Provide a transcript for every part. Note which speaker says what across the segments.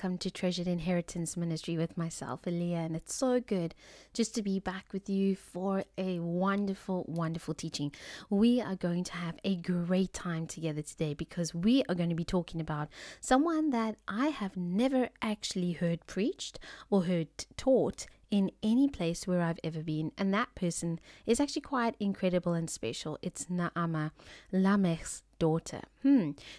Speaker 1: welcome to Treasured Inheritance Ministry with myself, Aaliyah, and it's so good just to be back with you for a wonderful, wonderful teaching. We are going to have a great time together today because we are going to be talking about someone that I have never actually heard preached or heard taught in any place where I've ever been, and that person is actually quite incredible and special. It's Naamah, Lamech's daughter.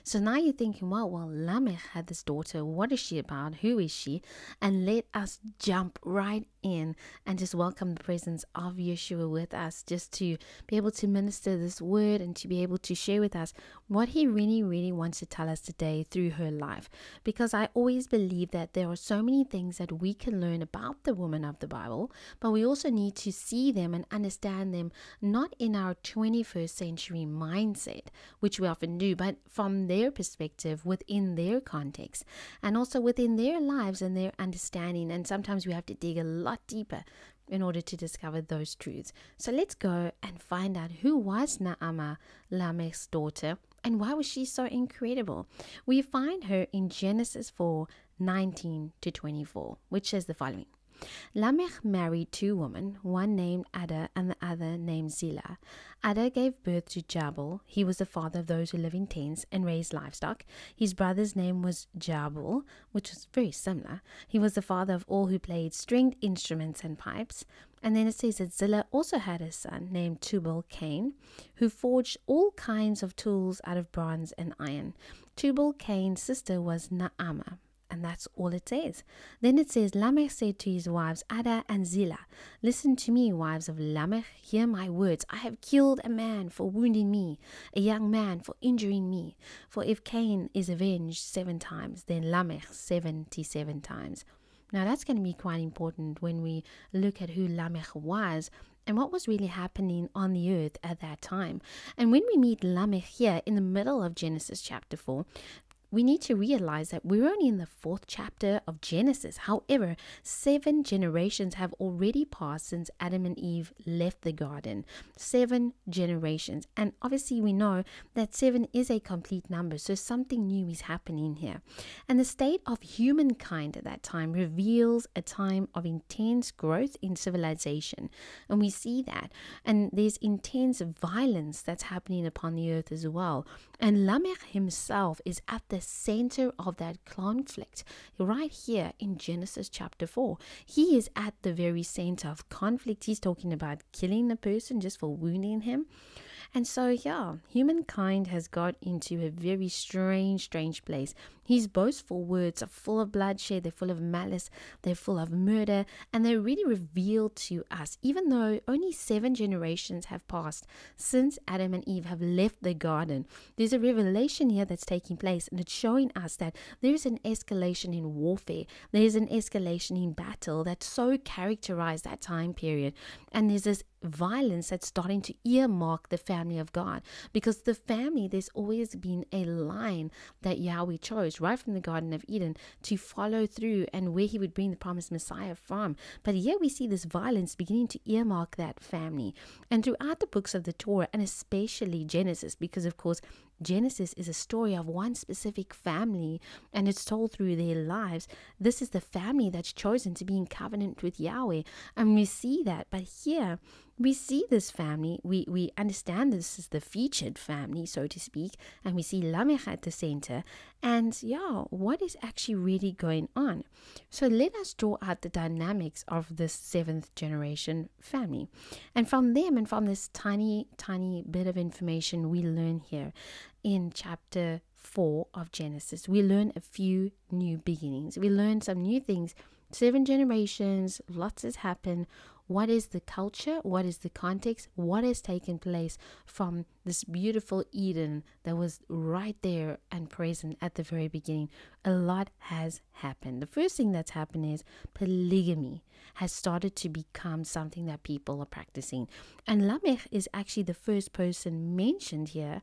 Speaker 1: So now you're thinking, well, Lamech had this daughter. What is she about? Who is she? And let us jump right in and just welcome the presence of Yeshua with us, just to be able to minister this word and to be able to share with us what he really, really wants to tell us today through her life. Because I always believe that there are so many things that we can learn about the woman of the Bible, but we also need to see them and understand them not in our 21st century mindset, which we often do, but from their perspective, within their context, and also within their lives and their understanding. And sometimes we have to dig a lot deeper in order to discover those truths. So let's go and find out who was Naamah, Lamech's daughter, and why was she so incredible. We find her in Genesis 4:19 to 24, which says the following. Lamech married two women, one named Ada and the other named Zillah. Ada gave birth to Jabal. He was the father of those who live in tents and raise livestock. His brother's name was Jabal, which was very similar. He was the father of all who played stringed instruments and pipes. And then it says that Zillah also had a son named Tubal-Cain, who forged all kinds of tools out of bronze and iron. Tubal-Cain's sister was Naamah. And that's all it says. Then it says, Lamech said to his wives, Ada and Zillah, listen to me, wives of Lamech, hear my words. I have killed a man for wounding me, a young man for injuring me. For if Cain is avenged 7 times, then Lamech 77 times. Now that's going to be quite important when we look at who Lamech was and what was really happening on the earth at that time. And when we meet Lamech here in the middle of Genesis chapter 4, we need to realize that we're only in the 4th chapter of Genesis. However, 7 generations have already passed since Adam and Eve left the garden. 7 generations. And obviously we know that 7 is a complete number. So something new is happening here. And the state of humankind at that time reveals a time of intense growth in civilization. And we see that. And there's intense violence that's happening upon the earth as well. And Lamech himself is at the center of that conflict right here in Genesis chapter 4. He is at the very center of conflict. He's talking about killing a person just for wounding him. And so, humankind has got into a very strange place. His boastful words are full of bloodshed, they're full of malice, they're full of murder, and they really reveal to us, even though only 7 generations have passed since Adam and Eve have left the garden, there's a revelation here that's taking place, and it's showing us that there's an escalation in warfare, there's an escalation in battle that so characterized that time period, and there's this violence that's starting to earmark the family of God, because the family, there's always been a line that Yahweh chose right from the Garden of Eden to follow through and where he would bring the promised Messiah from. But here we see this violence beginning to earmark that family. And throughout the books of the Torah, and especially Genesis, because of course Genesis is a story of one specific family and it's told through their lives. This is the family that's chosen to be in covenant with Yahweh, and we see that. But here we see this family, we understand this is the featured family, so to speak, and we see Lamech at the center. And what is actually really going on? So let us draw out the dynamics of this 7th generation family. And from them, and from this tiny bit of information we learn here in chapter 4 of Genesis, we learn a few new beginnings. We learn some new things. 7 generations, lots has happened. What is the culture? What is the context? What has taken place from this beautiful Eden that was right there and present at the very beginning? A lot has happened. The first thing that's happened is polygamy has started to become something that people are practicing. And Lamech is actually the first person mentioned here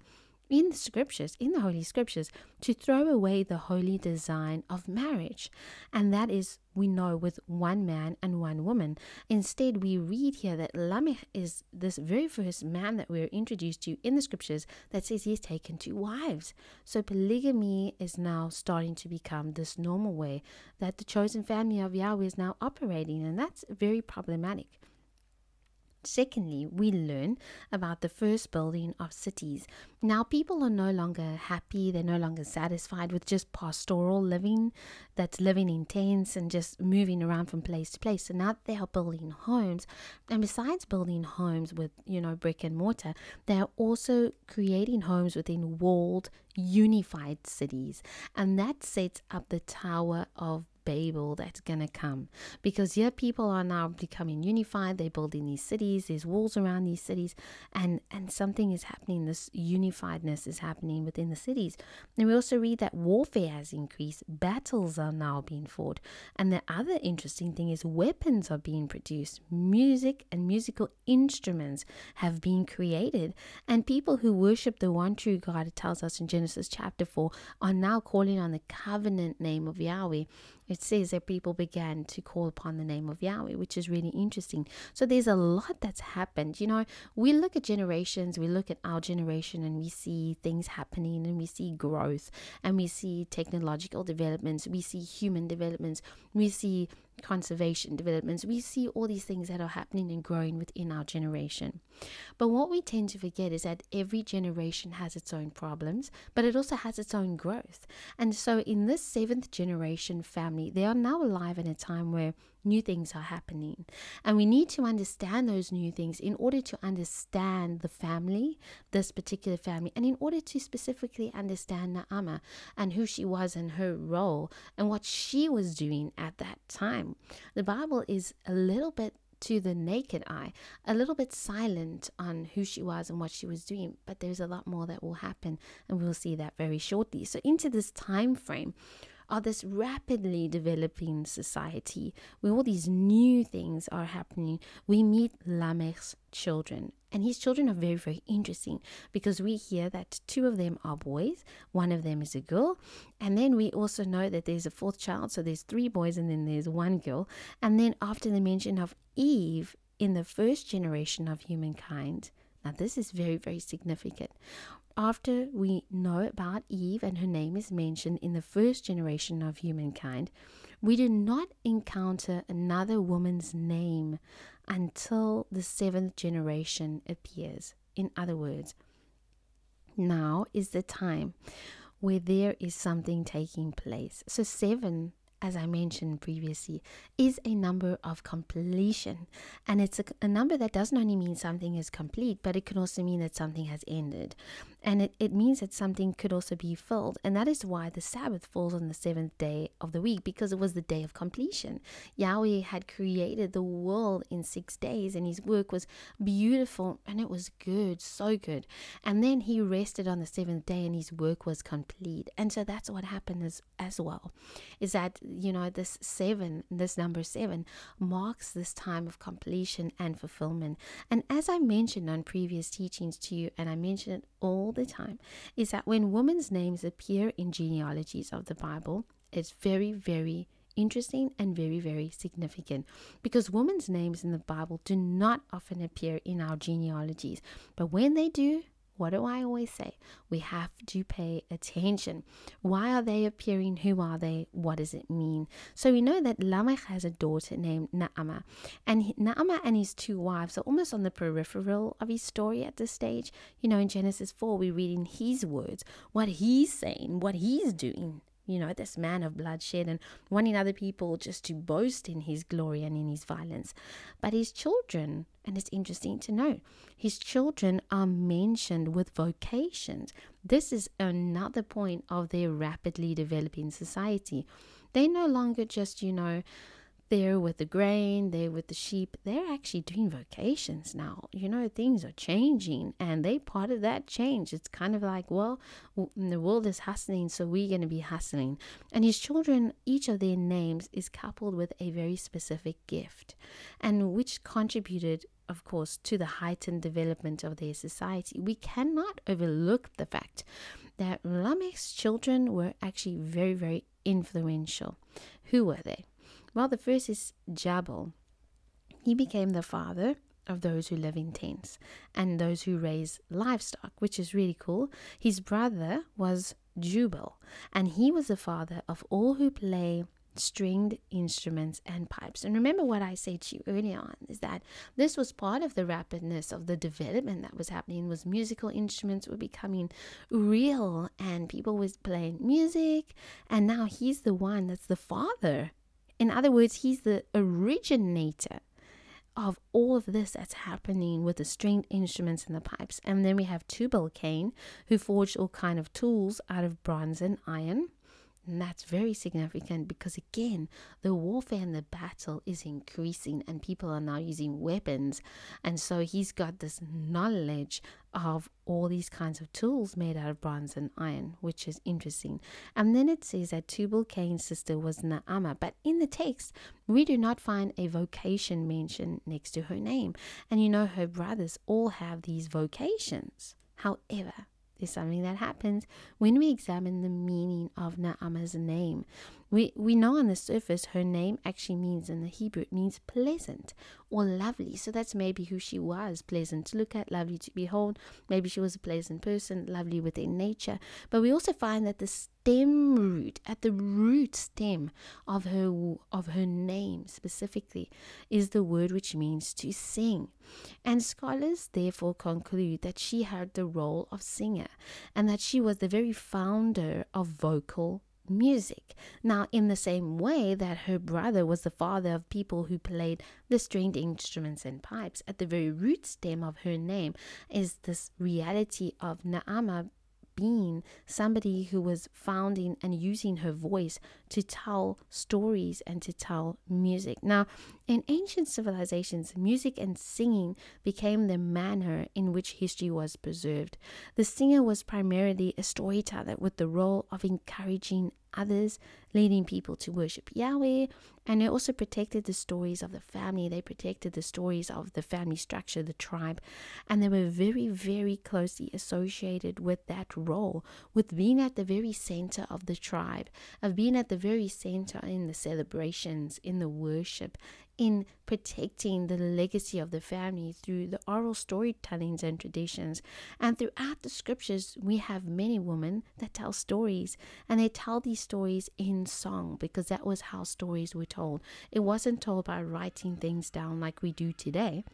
Speaker 1: in the scriptures, in the Holy Scriptures, to throw away the holy design of marriage. And that is, we know, with one man and one woman. Instead, we read here that Lamech is this very first man that we're introduced to in the scriptures that says he's taken 2 wives. So polygamy is now starting to become this normal way that the chosen family of Yahweh is now operating, and that's very problematic. Secondly, we learn about the first building of cities. Now, people are no longer happy. They're no longer satisfied with just pastoral living, that's living in tents and just moving around from place to place. So now they are building homes. And besides building homes with, brick and mortar, they are also creating homes within walled, unified cities. And that sets up the Tower of Babel that's gonna come, because here people are now becoming unified. They're building these cities, there's walls around these cities, and something is happening. This unifiedness is happening within the cities. And we also read that warfare has increased. Battles are now being fought, and the other interesting thing is weapons are being produced. Music and musical instruments have been created, and people who worship the one true God, it tells us in Genesis chapter 4, are now calling on the covenant name of Yahweh. It says that people began to call upon the name of Yahweh, which is really interesting. So there's a lot that's happened. We look at generations, we look at our generation, and we see things happening, and we see growth, and we see technological developments, we see human developments, we see conservation developments, we see all these things that are happening and growing within our generation. But what we tend to forget is that every generation has its own problems, but it also has its own growth. And so in this 7th generation family, they are now alive in a time where new things are happening, and we need to understand those new things in order to understand the family, this particular family, and in order to specifically understand Naamah and who she was and her role and what she was doing at that time. The Bible is a little bit, to the naked eye, a little bit silent on who she was and what she was doing, but there's a lot more that will happen, and we'll see that very shortly. So into this time frame of this rapidly developing society where all these new things are happening, we meet Lamech's children. And his children are very, very interesting, because we hear that 2 of them are boys, 1 of them is a girl, and then we also know that there's a 4th child, so there's 3 boys and then there's 1 girl. And then after the mention of Eve in the first generation of humankind, now this is very, very significant. After we know about Eve and her name is mentioned in the first generation of humankind, we do not encounter another woman's name until the 7th generation appears. In other words, now is the time where there is something taking place. So 7, as I mentioned previously, is a number of completion. And it's a number that doesn't only mean something is complete, but it can also mean that something has ended. And it means that something could also be filled. And that is why the Sabbath falls on the 7th day of the week, because it was the day of completion. Yahweh had created the world in 6 days, and his work was beautiful, and it was good, so good. And then he rested on the 7th day, and his work was complete. And so that's what happened as well, is that this number 7 marks this time of completion and fulfillment. And as I mentioned on previous teachings to you, and I mention it all the time, is that when women's names appear in genealogies of the Bible, it's very, very interesting and very, very significant, because women's names in the Bible do not often appear in our genealogies. But when they do, what do I always say? We have to pay attention. Why are they appearing? Who are they? What does it mean? So we know that Lamech has a daughter named Naamah. And Naamah and his 2 wives are almost on the peripheral of his story at this stage. In Genesis 4, we read in his words what he's saying, what he's doing. This man of bloodshed and wanting other people just to boast in his glory and in his violence. But his children, and it's interesting to know, his children are mentioned with vocations. This is another point of their rapidly developing society. They no longer just, they're with the grain, they're with the sheep. They're actually doing vocations now. Things are changing, and they're part of that change. It's kind of like, well, the world is hustling, so we're going to be hustling. And his children, each of their names is coupled with a very specific gift, and which contributed of course, to the heightened development of their society, we cannot overlook the fact that Lamech's children were actually very, very influential. Who were they? Well, the first is Jabal. He became the father of those who live in tents and those who raise livestock, which is really cool. His brother was Jubal, and he was the father of all who play stringed instruments and pipes. And remember what I said to you earlier on, is that this was part of the rapidness of the development that was happening, was musical instruments were becoming real and people was playing music, and now he's the one that's the father. In other words, he's the originator of all of this that's happening with the stringed instruments and the pipes. And then we have Tubal-Cain, who forged all kind of tools out of bronze and iron. And that's very significant because, again, the warfare and the battle is increasing and people are now using weapons. And so he's got this knowledge of all these kinds of tools made out of bronze and iron, which is interesting. And then it says that Tubal-Cain's sister was Naamah. But in the text, we do not find a vocation mentioned next to her name. And you know, her brothers all have these vocations. However, there's something that happens when we examine the meaning of Naamah's name. We know on the surface her name actually means, in the Hebrew, it means pleasant or lovely. So that's maybe who she was: pleasant to look at, lovely to behold. Maybe she was a pleasant person, lovely within nature. But we also find that the stem root, at the root stem of her name specifically, is the word which means to sing. And scholars therefore conclude that she had the role of singer and that she was the very founder of vocal music. Now, in the same way that her brother was the father of people who played the stringed instruments and pipes, at the very root stem of her name is this reality of Naamah being somebody who was founding and using her voice to tell stories and to tell music. Now, in ancient civilizations, music and singing became the manner in which history was preserved. The singer was primarily a storyteller with the role of encouraging others, leading people to worship Yahweh, and they also protected the stories of the family. They protected the stories of the family structure, the tribe, and they were very, very closely associated with that role, with being at the very center of the tribe, of being at the very center in the celebrations, in the worship, in protecting the legacy of the family through the oral storytellings and traditions. And throughout the scriptures, we have many women that tell stories, and they tell these stories in song, because that was how stories were told. It wasn't told by writing things down like we do today.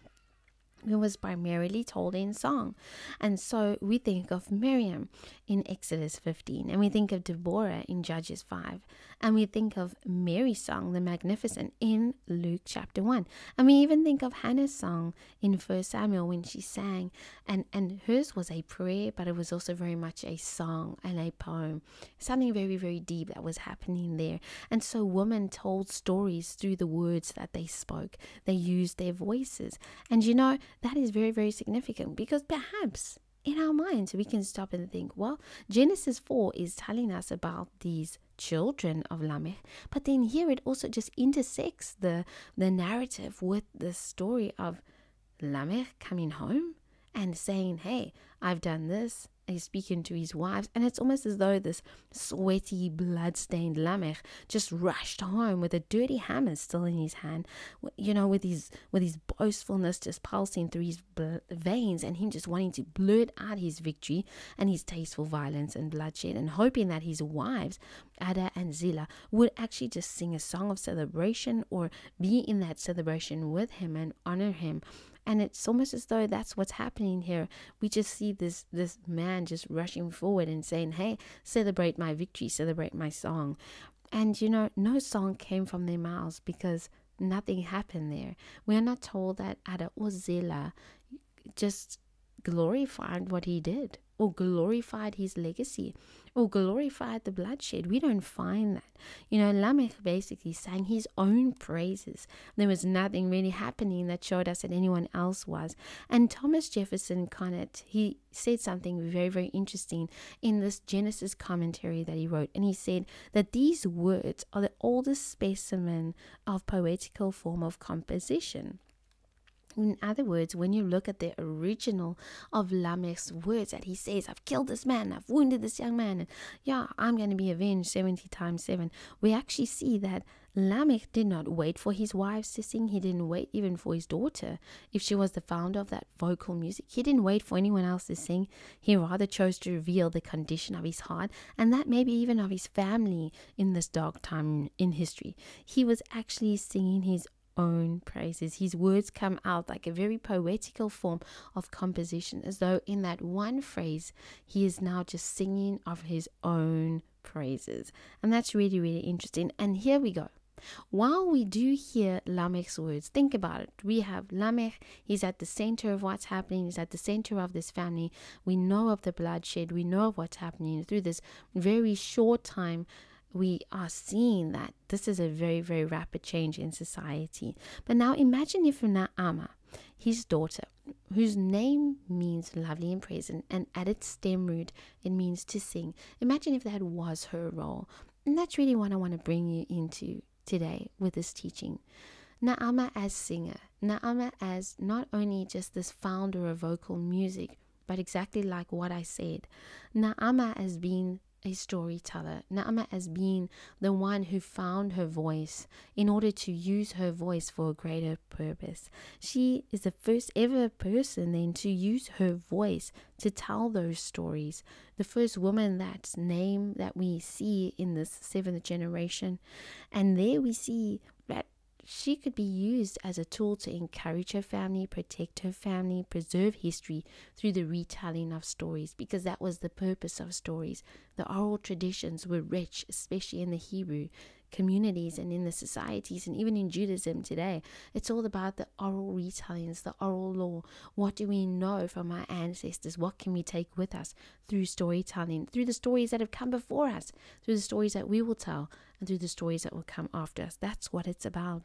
Speaker 1: It was primarily told in song. And so we think of Miriam in Exodus 15, and we think of Deborah in Judges 5, and we think of Mary's song, the Magnificent, in Luke chapter 1. And we even think of Hannah's song in 1 Samuel when she sang, and hers was a prayer, but it was also very much a song and a poem, something very, very deep that was happening there. And so women told stories through the words that they spoke. They used their voices. And you know, that is very, very significant, because perhaps in our minds we can stop and think, well, Genesis 4 is telling us about these children of Lamech, but then here it also just intersects the narrative with the story of Lamech coming home and saying, hey, I've done this. He's speaking to his wives, and it's almost as though this sweaty, blood-stained Lamech just rushed home with a dirty hammer still in his hand, you know, with his boastfulness just pulsing through his veins, and him just wanting to blurt out his victory and his tasteful violence and bloodshed, and hoping that his wives, Ada and Zillah, would actually just sing a song of celebration or be in that celebration with him and honor him. And it's almost as though that's what's happening here. We just see this man just rushing forward and saying, hey, celebrate my victory, celebrate my song. And, you know, no song came from their mouths because nothing happened there. We are not told that Ada or Zillah just glorified what he did, or glorified his legacy, or glorified the bloodshed. We don't find that. You know, Lamech basically sang his own praises. There was nothing really happening that showed us that anyone else was. And Thomas Jefferson Conant, he said something very, very interesting in this Genesis commentary that he wrote. And he said that these words are the oldest specimen of poetical form of composition. In other words, when you look at the original of Lamech's words that he says, I've killed this man, I've wounded this young man, and yeah, I'm going to be avenged 70 times 7, we actually see that Lamech did not wait for his wives to sing. He didn't wait even for his daughter, if she was the founder of that vocal music. He didn't wait for anyone else to sing. He rather chose to reveal the condition of his heart, and that maybe even of his family in this dark time in history. He was actually singing his own praises. His words come out like a very poetical form of composition, as though in that one phrase he is now just singing of his own praises. And that's really, really interesting. And here we go. While we do hear Lamech's words, think about it. We have Lamech, he's at the center of what's happening, he's at the center of this family. We know of the bloodshed, we know of what's happening. Through this very short time, we are seeing that this is a very, very rapid change in society. But now imagine if Naamah, his daughter, whose name means lovely and praising, and at its stem root, it means to sing. Imagine if that was her role. And that's really what I want to bring you into today with this teaching. Naamah as singer, Naamah as not only just this founder of vocal music, but exactly like what I said, Naamah as being a storyteller, Naamah as being the one who found her voice in order to use her voice for a greater purpose. She is the first ever person then to use her voice to tell those stories. The first woman that's name that we see in this 7th generation. And there we see that she could be used as a tool to encourage her family, protect her family, preserve history through the retelling of stories, because that was the purpose of stories. The oral traditions were rich, especially in the Hebrew communities and in the societies, and even in Judaism today. It's all about the oral retellings, the oral law. What do we know from our ancestors? What can we take with us through storytelling, through the stories that have come before us, through the stories that we will tell, and through the stories that will come after us? That's what it's about.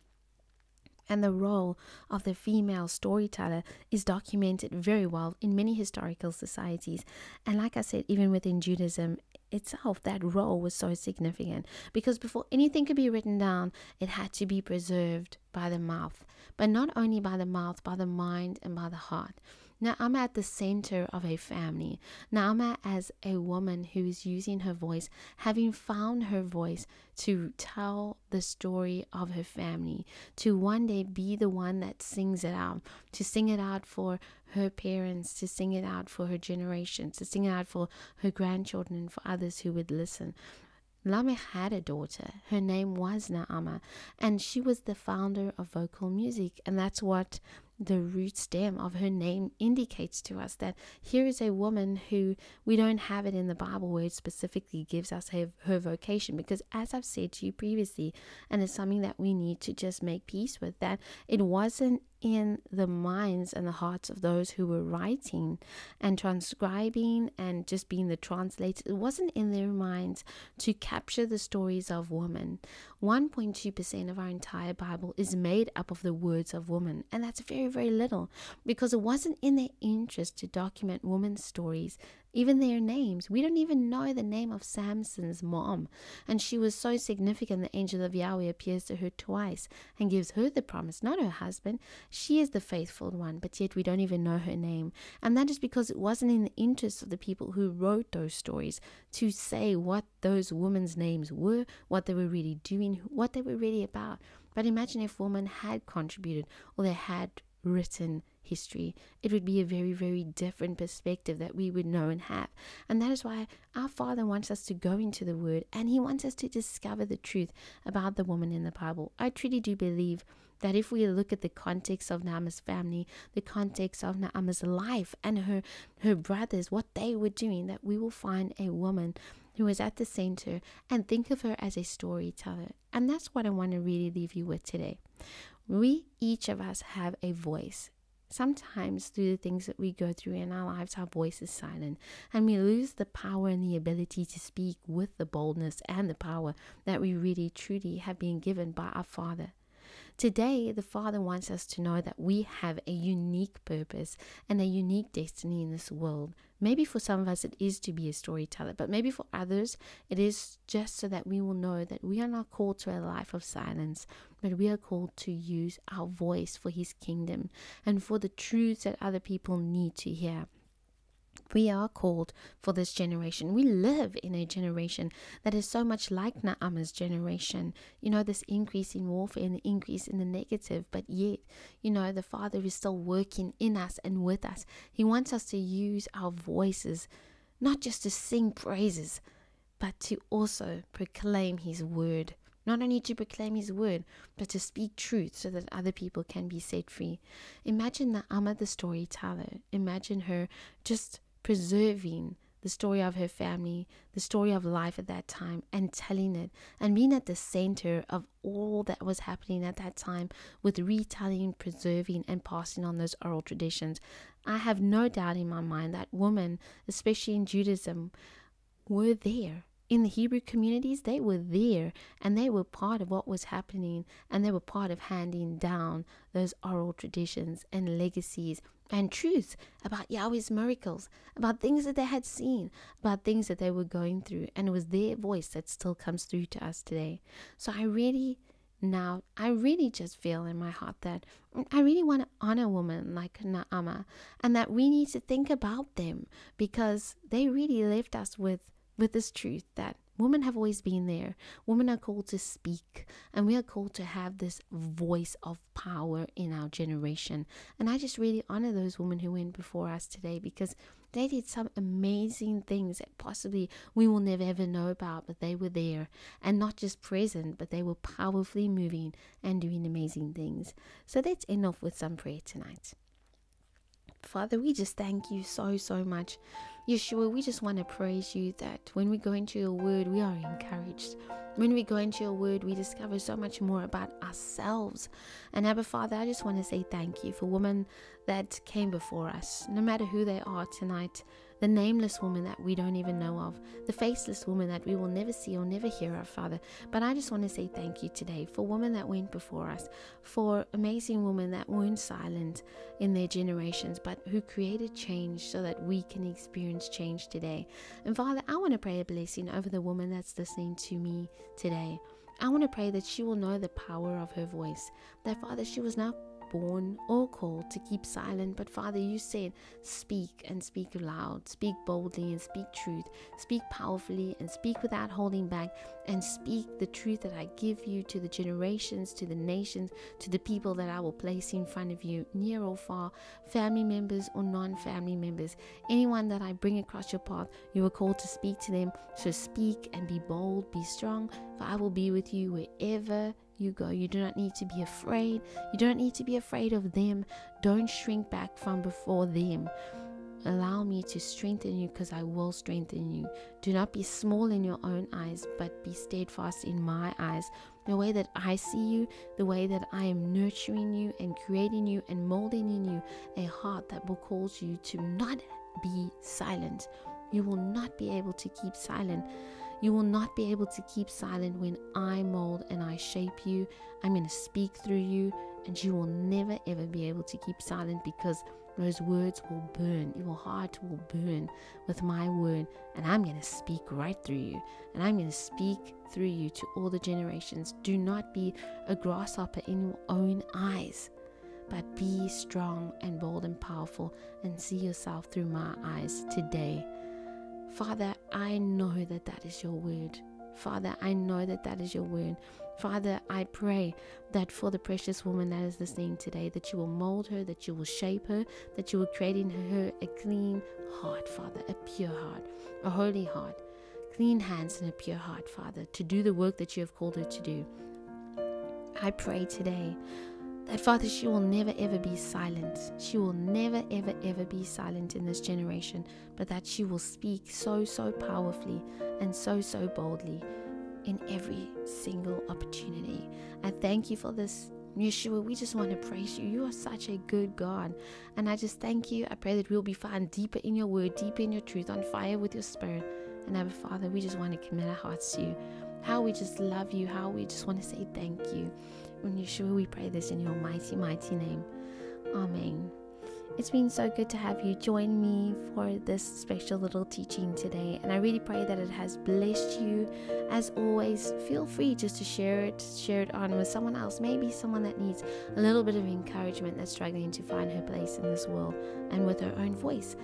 Speaker 1: And the role of the female storyteller is documented very well in many historical societies. And like I said, even within Judaism itself, that role was so significant, because before anything could be written down, it had to be preserved by the mouth. But not only by the mouth, by the mind and by the heart. Naamah at the center of a family. Naamah as a woman who is using her voice, having found her voice to tell the story of her family, to one day be the one that sings it out, to sing it out for her parents, to sing it out for her generations, to sing it out for her grandchildren and for others who would listen. Lamech had a daughter. Her name was Naamah, and she was the founder of vocal music, and that's what the root stem of her name indicates to us, that here is a woman who we don't have it in the Bible where it specifically gives us her vocation, because as I've said to you previously, and it's something that we need to just make peace with, that it wasn't in the minds and the hearts of those who were writing and transcribing and just being the translators. It wasn't in their minds to capture the stories of women. 1.2% of our entire Bible is made up of the words of women, and that's very, very little, because it wasn't in their interest to document women's stories, even their names. We don't even know the name of Samson's mom, and she was so significant. The angel of Yahweh appears to her twice and gives her the promise, not her husband. She is the faithful one, but yet we don't even know her name. And that is because it wasn't in the interest of the people who wrote those stories to say what those women's names were, what they were really doing, what they were really about. But imagine if women had contributed, or they had written history. It would be a very, very different perspective that we would know and have. And that is why our Father wants us to go into the Word, and He wants us to discover the truth about the woman in the Bible. I truly do believe that if we look at the context of Naamah's family, the context of Naamah's life and her brothers, what they were doing, that we will find a woman who is at the center, and think of her as a storyteller. And that's what I want to really leave you with today. We, each of us, have a voice. Sometimes through the things that we go through in our lives, our voice is silent, and we lose the power and the ability to speak with the boldness and the power that we really truly have been given by our Father. Today, the Father wants us to know that we have a unique purpose and a unique destiny in this world. Maybe for some of us it is to be a storyteller, but maybe for others it is just so that we will know that we are not called to a life of silence, but we are called to use our voice for His kingdom and for the truths that other people need to hear. We are called for this generation. We live in a generation that is so much like Naamah's generation. This increase in warfare and the increase in the negative, but yet, the Father is still working in us and with us. He wants us to use our voices, not just to sing praises, but to also proclaim His word. Not only to proclaim His word, but to speak truth so that other people can be set free. Imagine Naamah the storyteller. Imagine her just preserving the story of her family, the story of life at that time, and telling it, and being at the center of all that was happening at that time, with retelling, preserving, and passing on those oral traditions. I have no doubt in my mind that women, especially in Judaism, were there. In the Hebrew communities, they were there, and they were part of what was happening, and they were part of handing down those oral traditions and legacies and truths about Yahweh's miracles, about things that they had seen, about things that they were going through. And it was their voice that still comes through to us today. So I really just feel in my heart that I really want to honor women like Naamah, and that we need to think about them, because they really left us with this truth that women have always been there. Women are called to speak, and we are called to have this voice of power in our generation. And I just really honor those women who went before us today, because they did some amazing things that possibly we will never ever know about, but they were there, and not just present, but they were powerfully moving and doing amazing things. So let's end off with some prayer tonight. Father, we just thank you so much. Yeshua, we just want to praise you that when we go into your word, we are encouraged. When we go into your word, we discover so much more about ourselves. And Abba Father, I just want to say thank you for women that came before us, no matter who they are tonight. The nameless woman that we don't even know of, the faceless woman that we will never see or never hear of, Father. But I just want to say thank you today for women that went before us, for amazing women that weren't silent in their generations, but who created change so that we can experience change today. And Father, I want to pray a blessing over the woman that's listening to me today. I want to pray that she will know the power of her voice, that Father, she was not born or called to keep silent, but Father, you said speak, and speak loud, speak boldly, and speak truth, speak powerfully, and speak without holding back, and speak the truth that I give you to the generations, to the nations, to the people that I will place in front of you, near or far, family members or non-family members, anyone that I bring across your path. You are called to speak to them. So speak and be bold, be strong, for I will be with you wherever you go. You do not need to be afraid. You don't need to be afraid of them. Don't shrink back from before them. Allow me to strengthen you, because I will strengthen you. Do not be small in your own eyes, but be steadfast in my eyes. The way that I see you, the way that I am nurturing you and creating you and molding in you a heart that will cause you to not be silent. You will not be able to keep silent. You will not be able to keep silent when I mold and I shape you. I'm going to speak through you, and you will never ever be able to keep silent, because those words will burn. Your heart will burn with my word, and I'm going to speak right through you, and I'm going to speak through you to all the generations. Do not be a grasshopper in your own eyes, but be strong and bold and powerful, and see yourself through my eyes today. Father, I know that that is your word. Father, I know that that is your word. Father, I pray that for the precious woman that is listening today, that you will mold her, that you will shape her, that you will create in her a clean heart, Father, a pure heart, a holy heart, clean hands and a pure heart, Father, to do the work that you have called her to do. I pray today that, Father, she will never ever be silent. She will never ever be silent in this generation, but that she will speak so powerfully and so boldly in every single opportunity. I thank you for this, Yeshua. We just want to praise you. You are such a good God, and I just thank you. I pray that we'll be found deeper in your word, deeper in your truth, on fire with your spirit. And Abba Father, we just want to commit our hearts to you. How we just love you, how we just want to say thank you. In Yeshua we pray this in your mighty, mighty name. Amen. It's been so good to have you join me for this special little teaching today, and I really pray that it has blessed you. As always, feel free just to share it on with someone else, maybe someone that needs a little bit of encouragement, that's struggling to find her place in this world and with her own voice.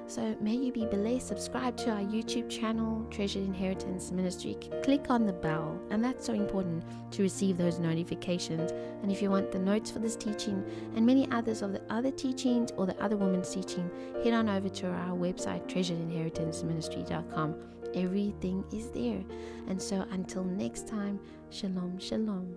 Speaker 1: So may you be blessed. Subscribe to our YouTube channel, Treasured Inheritance Ministry. Click on the bell, and that's so important to receive those notifications. And if you want the notes for this teaching and many others of the other teachings or the other women's teaching, head on over to our website, treasuredinheritanceministry.com. Everything is there. And so until next time, shalom, shalom.